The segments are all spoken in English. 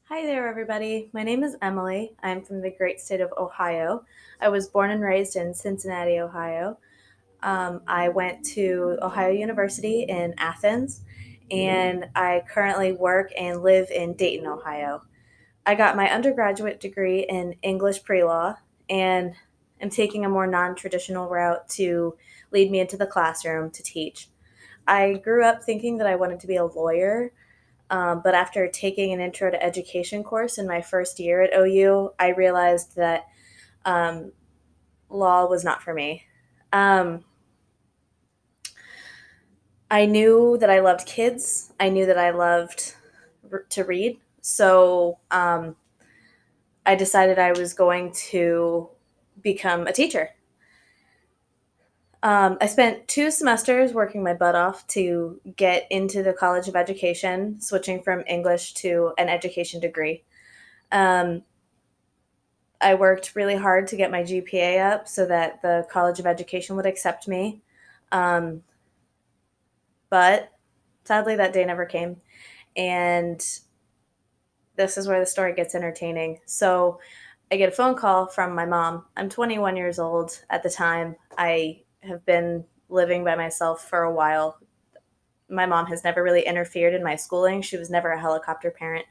Hi there, everybody. My name is Emily. I'm from the great state of Ohio. I was born and raised in Cincinnati, Ohio. I went to Ohio University in Athens, and I currently work and live in Dayton, Ohio. I got my undergraduate degree in English pre law and am taking a more non traditional route to lead me into the classroom to teach. I grew up thinking that I wanted to be a lawyer, but after taking an intro to education course in my first year at OU, I realized that um, law was not for me. Um, I knew that I loved kids. I knew that I loved to read. So I decided I was going to become a teacher. I spent 2 semesters working my butt off to get into the College of Education, switching from English to an education degree. Um, I worked really hard to get my GPA up so that the College of Education would accept me. Um, but sadly, that day never came. And this is where the story gets entertaining. So I get a phone call from my mom. I'm 21 years old at the time. I have been living by myself for a while. My mom has never really interfered in my schooling. She was never a helicopter parent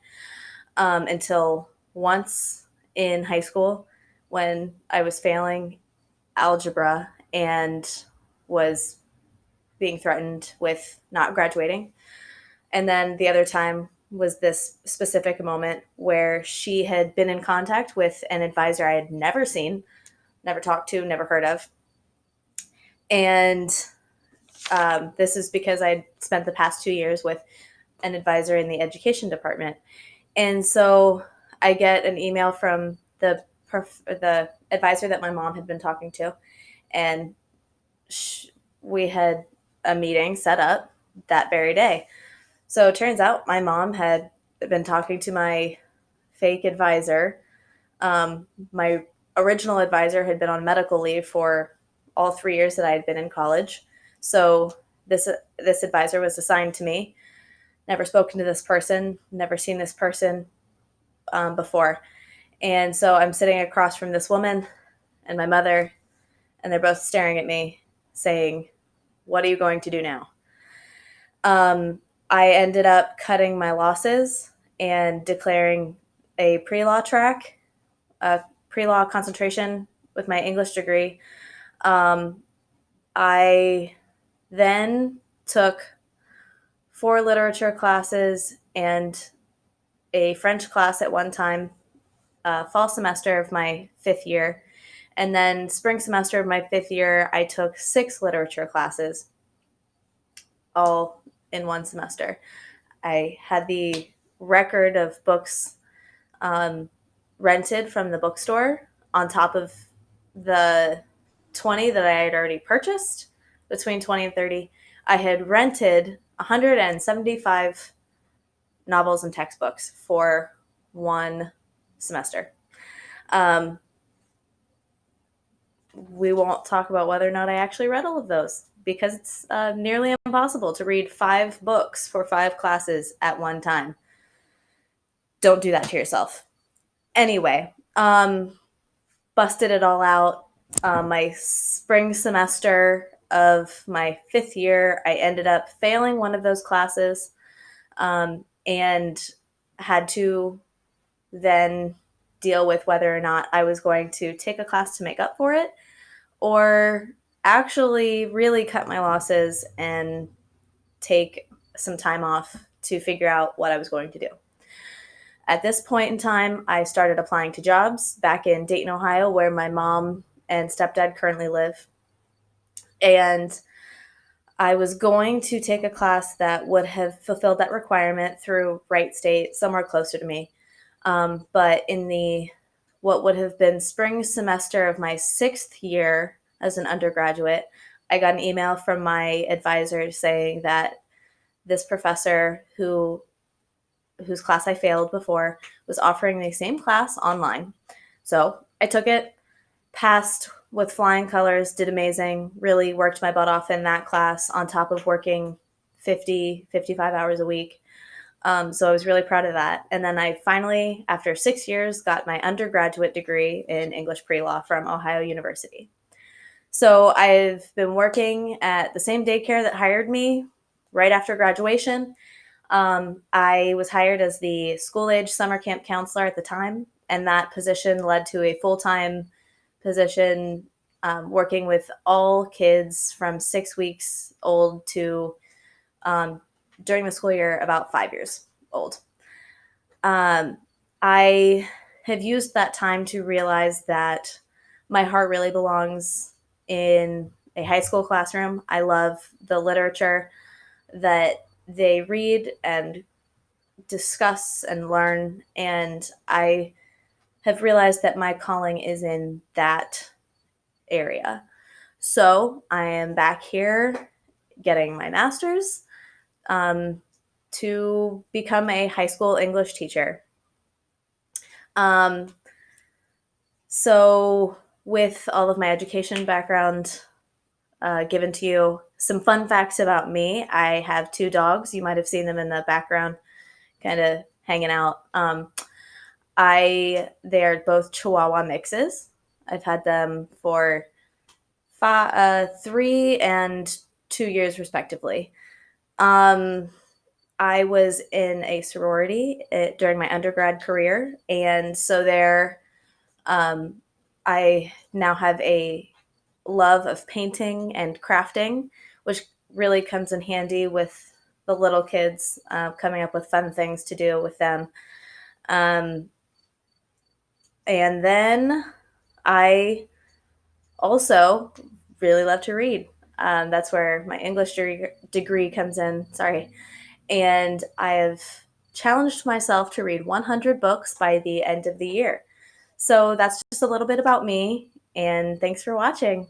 until once in high school when I was failing algebra and was being threatened with not graduating. And then the other time was this specific moment where she had been in contact with an advisor I had never seen, never talked to, never heard of. And this is because I'd spent the past 2 years with an advisor in the education department. And so I get an email from the advisor that my mom had been talking to, and we had a meeting set up that very day. So it turns out my mom had been talking to my fake advisor. My original advisor had been on medical leave for all 3 years that I had been in college. So this advisor was assigned to me. Never spoken to this person, never seen this person before. And so I'm sitting across from this woman and my mother, and they're both staring at me, saying, "What are you going to do now?" Um, I ended up cutting my losses and declaring a pre law track, a pre law concentration with my English degree. Um, I then took 4 literature classes and a French class at one time, fall semester of my 5th year. And then, spring semester of my 5th year, I took 6 literature classes all in one semester. I had the record of books um, rented from the bookstore on top of the 20 that I had already purchased. Between 20 and 30, I had rented 175 novels and textbooks for one semester. Um, we won't talk about whether or not I actually read all of those because it's nearly impossible to read 5 books for 5 classes at one time. Don't do that to yourself. Anyway, busted it all out. My spring semester of my 5th year, I ended up failing one of those classes and had to then deal with whether or not I was going to take a class to make up for it or actually really cut my losses and take some time off to figure out what I was going to do. At this point in time, I started applying to jobs back in Dayton, Ohio, where my mom and stepdad currently live. And I was going to take a class that would have fulfilled that requirement through Wright State, somewhere closer to me. But in the what would have been spring semester of my 6th year as an undergraduate, I got an email from my advisor saying that this professor whose class I failed before was offering the same class online. So I took it, passed with flying colors, did amazing, really worked my butt off in that class on top of working 50, 55 hours a week. So I was really proud of that. And then I finally, after 6 years, got my undergraduate degree in English pre-law from Ohio University. So I've been working at the same daycare that hired me right after graduation. I was hired as the school age summer camp counselor at the time, and that position led to a full time position working with all kids from 6 weeks old to um, during the school year about 5 years old. Um, I have used that time to realize that my heart really belongs in a high school classroom. I love the literature that they read and discuss and learn. And I have realized that my calling is in that area. So I am back here getting my master's um, to become a high school English teacher. Um, so, with all of my education background given to you, some fun facts about me. I have two dogs. You might have seen them in the background, kind of hanging out. They are both Chihuahua mixes. I've had them for 3 and 2 years respectively. Um, I was in a sorority during my undergrad career, and so there, um, I now have a love of painting and crafting, which really comes in handy with the little kids, coming up with fun things to do with them. Um, and then I also really love to read. That's where my English degree comes in. Sorry. And I have challenged myself to read 100 books by the end of the year. So that's just a little bit about me. And thanks for watching.